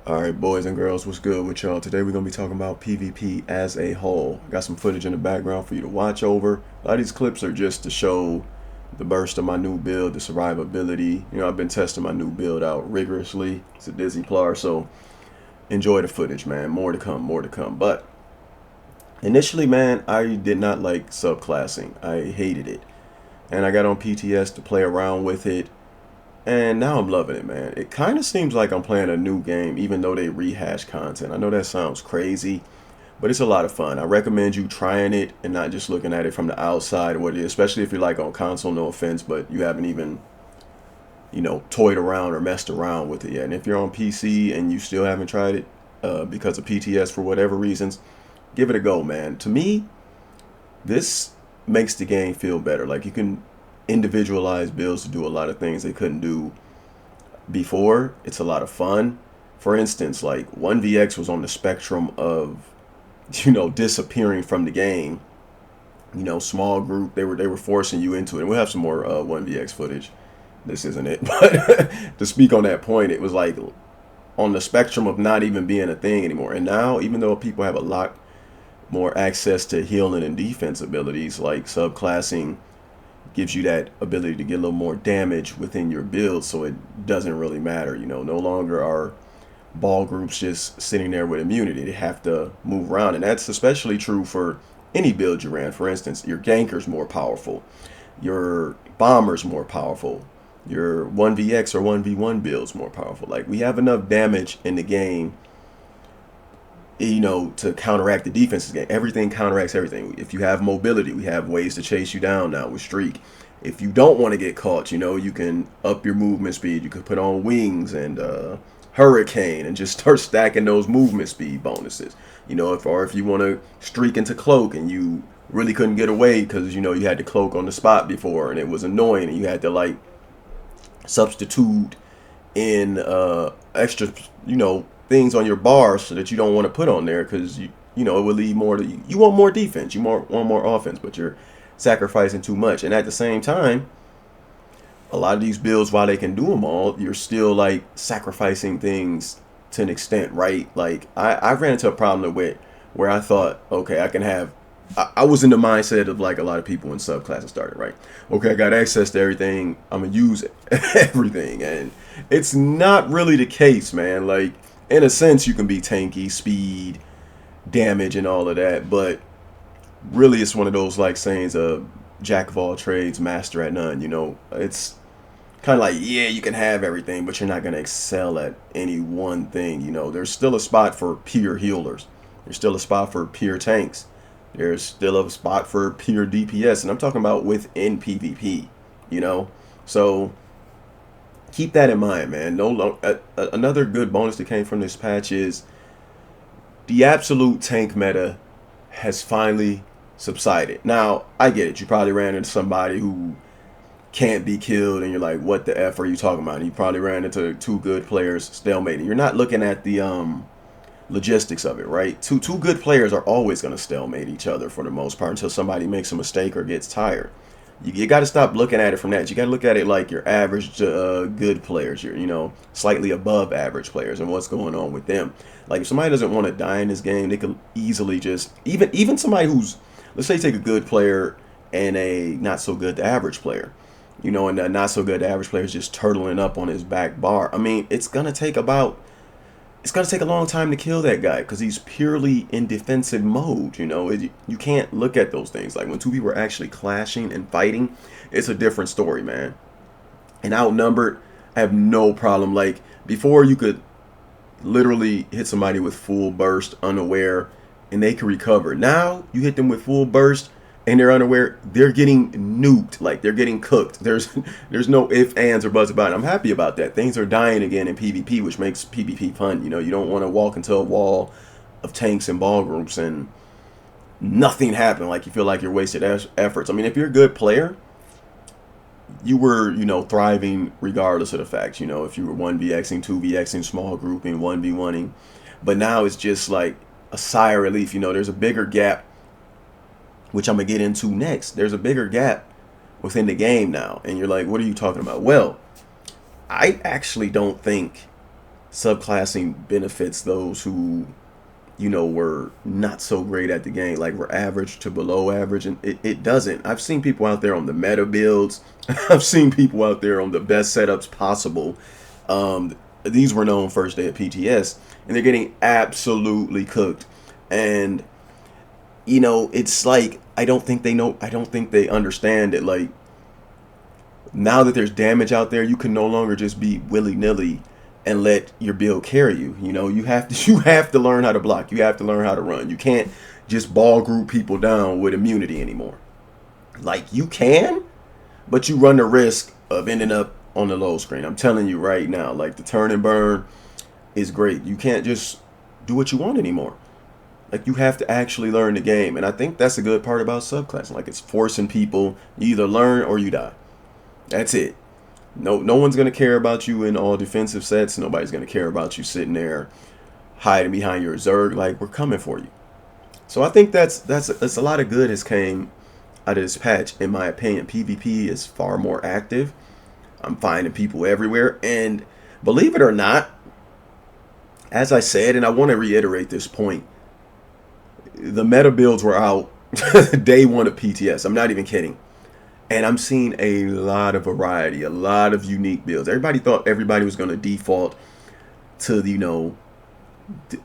Alright, boys and girls, what's good with y'all? Today we're going to be talking about PvP as a whole. I got some footage in the background for you to watch over. A lot of these clips are just to show the burst of my new build, the survivability. You know, I've been testing my new build out rigorously. It's a dizzy plar, so enjoy the footage, man. More to come, more to come. But initially, man, I did not like subclassing. I hated it. And I got on PTS to play around with it. And now I'm loving it, man. It kind of seems like I'm playing a new game, even though they rehash content. I know that sounds crazy, but it's a lot of fun. I recommend you trying it and not just looking at it from the outside, what it is, especially if you're like on console, no offense, but you haven't even, toyed around or messed around with it yet. And if you're on PC and you still haven't tried it because of PTS for whatever reasons, give it a go, man. To me, this makes the game feel better. Like you can individualize builds to do a lot of things they couldn't do before. It's a lot of fun. For instance, like 1vx was on the spectrum of disappearing from the game. Small group, they were forcing you into it. And we'll have some more 1vx footage. This isn't it, but to speak on that point, it was like on the spectrum of not even being a thing anymore. And now, even though people have a lot more access to healing and defense abilities, like subclassing gives you that ability to get a little more damage within your build, so it doesn't really matter. No longer are ball groups just sitting there with immunity. They have to move around, and that's especially true for any build you ran. For instance, your ganker's more powerful, your bomber's more powerful, your 1vx or 1v1 build's more powerful. Like, we have enough damage in the game, to counteract the defense's game. Everything counteracts everything. If you have mobility, we have ways to chase you down now with Streak. If you don't want to get caught, you can up your movement speed. You could put on wings and hurricane and just start stacking those movement speed bonuses. If you want to streak into cloak and you really couldn't get away because you had to cloak on the spot before and it was annoying and you had to like substitute in extra things on your bar so that you don't want to put on there because it would lead more to you want more defense, want more offense, but you're sacrificing too much. And at the same time, a lot of these builds, while they can do them all, you're still like sacrificing things to an extent, right? Like I ran into a problem where I thought, okay, I can have I was in the mindset of like a lot of people when subclasses started, right? Okay, I got access to everything, I'm gonna use everything. And it's not really the case, man. Like, in a sense, you can be tanky, speed, damage, and all of that, but really it's one of those like sayings of jack of all trades, master at none. It's kind of like, yeah, you can have everything, but you're not going to excel at any one thing. There's still a spot for pure healers. There's still a spot for pure tanks. There's still a spot for pure DPS, and I'm talking about within PvP. So keep that in mind, man. Another good bonus that came from this patch is the absolute tank meta has finally subsided. Now, I get it. You probably ran into somebody who can't be killed and you're like, what the F are you talking about? And you probably ran into two good players stalemating. You're not looking at the logistics of it, right? Two good players are always going to stalemate each other for the most part until somebody makes a mistake or gets tired. You got to stop looking at it from that. You got to look at it like your average good players, your slightly above average players, and what's going on with them. Like, if somebody doesn't want to die in this game, they can easily just even somebody who's, let's say, take a good player and a not so good to average player, and the not so good to average player is just turtling up on his back bar. I mean, it's gonna take a long time to kill that guy because he's purely in defensive mode. You can't look at those things. Like when two people are actually clashing and fighting, it's a different story, man. And outnumbered, I have no problem. Like before, you could literally hit somebody with full burst unaware and they can recover. Now you hit them with full burst and they're unaware, they're getting nuked. Like, they're getting cooked. There's no ifs, ands, or buts about it. I'm happy about that. Things are dying again in PvP, which makes PvP fun. You don't want to walk into a wall of tanks and ball groups and nothing happen. Like, you feel like you're wasted efforts. I mean, if you're a good player, you were, thriving regardless of the fact. If you were 1vxing, 2vxing, small grouping, 1v1ing. But now it's just like a sigh of relief. There's a bigger gap, which I'm going to get into next. There's a bigger gap within the game now. And you're like, what are you talking about? Well, I actually don't think subclassing benefits those who, you know, were not so great at the game, like were average to below average, and it doesn't. I've seen people out there on the meta builds. I've seen people out there on the best setups possible. These were known first day at PTS, and they're getting absolutely cooked. And you know, it's like I don't think they know. I don't think they understand it. Like now that there's damage out there, you can no longer just be willy nilly and let your build carry you. You know, you have to you have to learn how to block. You have to learn how to run. You can't just ball group people down with immunity anymore. Like you can, but you run the risk of ending up on the low screen. I'm telling you right now, like the turn and burn is great. You can't just do what you want anymore. Like you have to actually learn the game. And I think that's a good part about subclassing. Like it's forcing people, you either learn or you die. That's it. No one's gonna care about you in all defensive sets. Nobody's gonna care about you sitting there hiding behind your Zerg. Like we're coming for you. So I think that's a lot of good has came out of this patch, in my opinion. PvP is far more active. I'm finding people everywhere, and believe it or not, as I said, and I want to reiterate this point, the meta builds were out day one of PTS. I'm not even kidding. And I'm seeing a lot of variety, a lot of unique builds. Everybody thought everybody was going to default to, you know,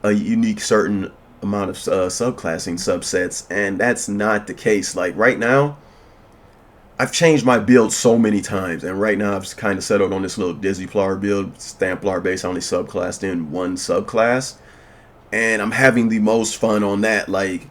a unique certain amount of subclassing subsets, and that's not the case. Like right now, I've changed my build so many times, and right now I've kind of settled on this little Dizzyplar build, Stamplar base. I only subclassed in one subclass, and I'm having the most fun on that. Like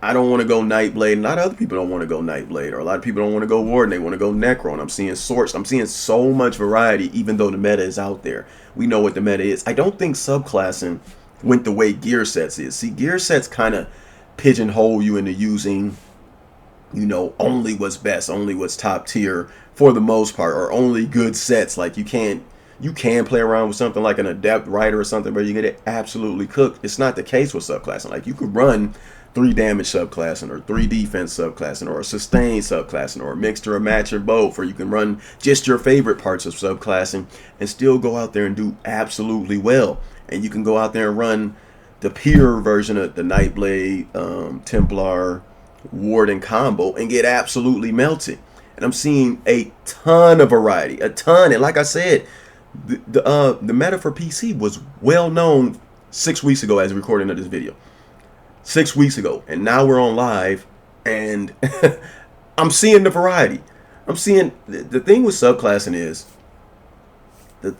I don't want to go Nightblade, and a lot of other people don't want to go Nightblade, or a lot of people don't want to go Warden, they want to go Necro, and I'm seeing sorts. I'm seeing so much variety, even though the meta is out there. We know what the meta is. I don't think subclassing went the way gear sets is. See, gear sets kind of pigeonhole you into using, you know, only what's best, only what's top tier for the most part, or only good sets. Like you can play around with something like an Adept Rider or something where you get it absolutely cooked. It's not the case with subclassing. Like you could run 3 damage subclassing, or 3 defense subclassing, or a sustain subclassing, or a mixed or a match or both, or you can run just your favorite parts of subclassing and still go out there and do absolutely well. And you can go out there and run the pure version of the Nightblade, Templar, Warden combo and get absolutely melted. And I'm seeing a ton of variety, a ton. And like I said, the meta for PC was well known 6 weeks ago as recording of this video. 6 weeks ago, and now we're on live, and I'm seeing the variety. I'm seeing the thing with subclassing is that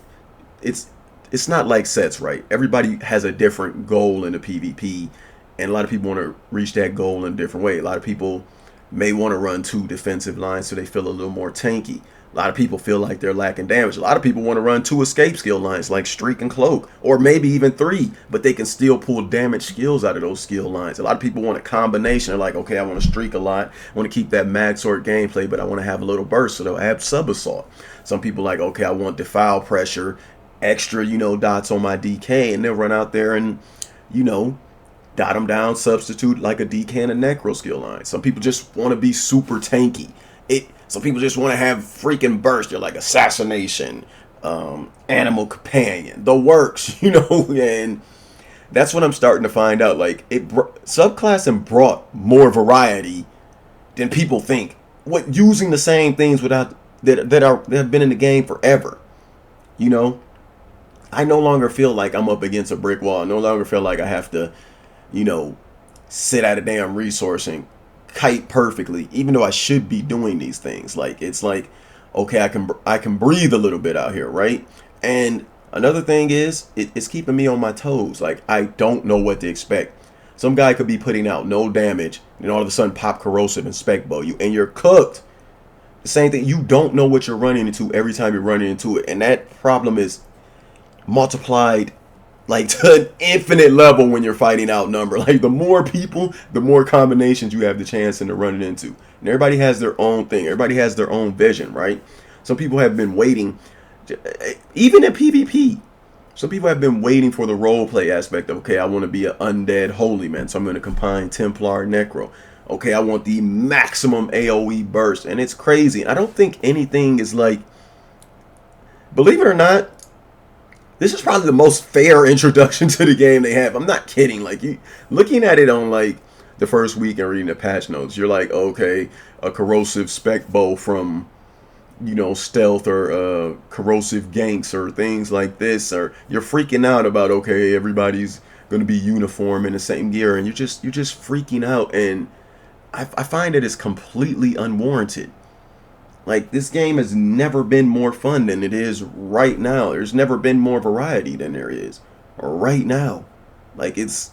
it's not like sets, right? Everybody has a different goal in the PvP, and a lot of people want to reach that goal in a different way. A lot of people may want to run 2 defensive lines so they feel a little more tanky. A lot of people feel like they're lacking damage. A lot of people want to run 2 escape skill lines like Streak and Cloak, or maybe even 3, but they can still pull damage skills out of those skill lines. A lot of people want a combination. They're like, okay, I want to streak a lot. I want to keep that mag sword gameplay, but I want to have a little burst, so they'll add sub assault. Some people like, okay, I want defile pressure, extra, you know, dots on my DK, and they'll run out there and, you know, dot them down, substitute like a DK and a Necro skill line. Some people just want to be super tanky. Some people just want to have freaking burst. They're like assassination, animal companion, the works, you know. And that's what I'm starting to find out. Like subclassing brought more variety than people think. What using the same things without that have been in the game forever. You know, I no longer feel like I'm up against a brick wall. I no longer feel like I have to, you know, sit at a damn resource and kite perfectly, even though I should be doing these things. Like it's like, okay, I can breathe a little bit out here, right? And another thing is it's keeping me on my toes. Like I don't know what to expect. Some guy could be putting out no damage and all of a sudden pop corrosive and spec bow you, and you're cooked. The same thing, you don't know what you're running into every time you're running into it, and that problem is multiplied like to an infinite level when you're fighting outnumbered. Like the more people, the more combinations you have the chance to run it into. And everybody has their own thing. Everybody has their own vision, right? Some people have been waiting, even in PvP. Some people have been waiting for the role play aspect of, okay, I want to be an undead holy man, so I'm going to combine Templar Necro. Okay, I want the maximum AoE burst, and it's crazy. I don't think anything is like, believe it or not, This is probably the most fair introduction to the game they have. I'm not kidding. Like, you looking at it on like the first week and reading the patch notes, you're like, okay, a corrosive spec bow from, you know, stealth or corrosive ganks or things like this, or you're freaking out about, okay, everybody's gonna be uniform in the same gear, and you're just freaking out, and I find it is completely unwarranted. Like, this game has never been more fun than it is right now. There's never been more variety than there is right now. Like, it's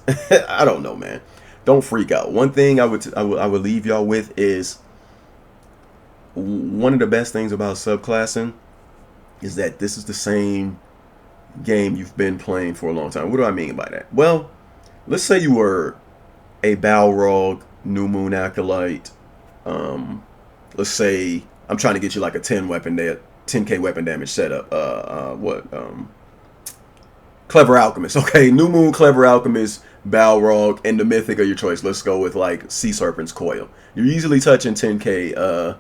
I don't know, man. Don't freak out. One thing I would leave y'all with is, one of the best things about subclassing is that this is the same game you've been playing for a long time. What do I mean by that? Well, let's say you were a Balrog, New Moon Acolyte. Let's say I'm trying to get you like a 10k weapon damage setup. Clever Alchemist. Okay, New Moon Clever Alchemist, Balrog, and the Mythic of your choice. Let's go with like Sea Serpent's Coil. You're easily touching 10k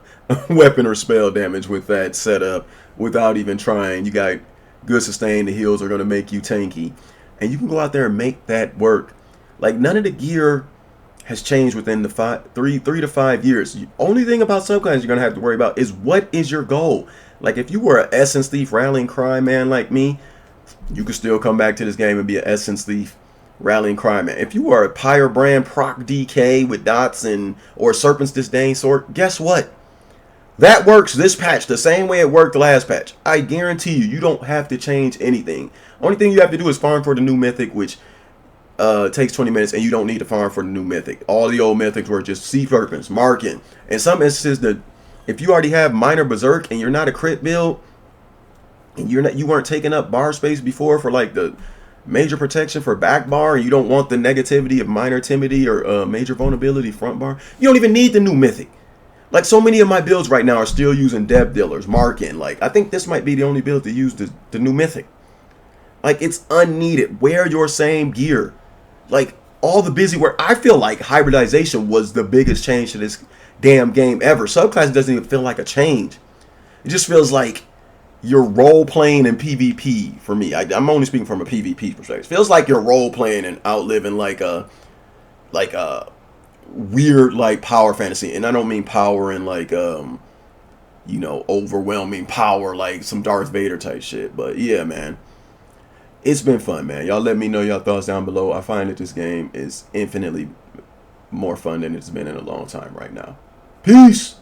weapon or spell damage with that setup without even trying. You got good sustain. The heals are going to make you tanky, and you can go out there and make that work. Like, none of the gear has changed within the 3 to 5 years. The only thing about subclasses you're going to have to worry about is, what is your goal? Like, if you were an Essence Thief Rallying Cry man like me, you could still come back to this game and be an Essence Thief Rallying Cry man. If you are a Pyre Brand Proc DK with dots or Serpent's Disdain Sword, guess what? That works this patch the same way it worked the last patch. I guarantee you, you don't have to change anything. Only thing you have to do is farm for the new Mythic, which takes 20 minutes, and you don't need to farm for the new Mythic. All the old Mythics were just Sea Serpents, Marking. In some instances, if you already have Minor Berserk and you're not a crit build, and you weren't taking up bar space before for like the major protection for back bar, and you don't want the negativity of Minor Timidity or major vulnerability front bar, you don't even need the new Mythic. Like, so many of my builds right now are still using Depth Dealers, Marking. Like, I think this might be the only build to use the new Mythic. Like, it's unneeded. Wear your same gear. Like, all the busy work. I feel like hybridization was the biggest change to this damn game ever. Subclass doesn't even feel like a change. It just feels like you're role playing in PvP for me. I'm only speaking from a PvP perspective. It feels like you're role playing and outliving like a weird like power fantasy. And I don't mean power in like you know, overwhelming power like some Darth Vader type shit. But yeah, man. It's been fun, man. Y'all let me know your thoughts down below. I find that this game is infinitely more fun than it's been in a long time right now. Peace!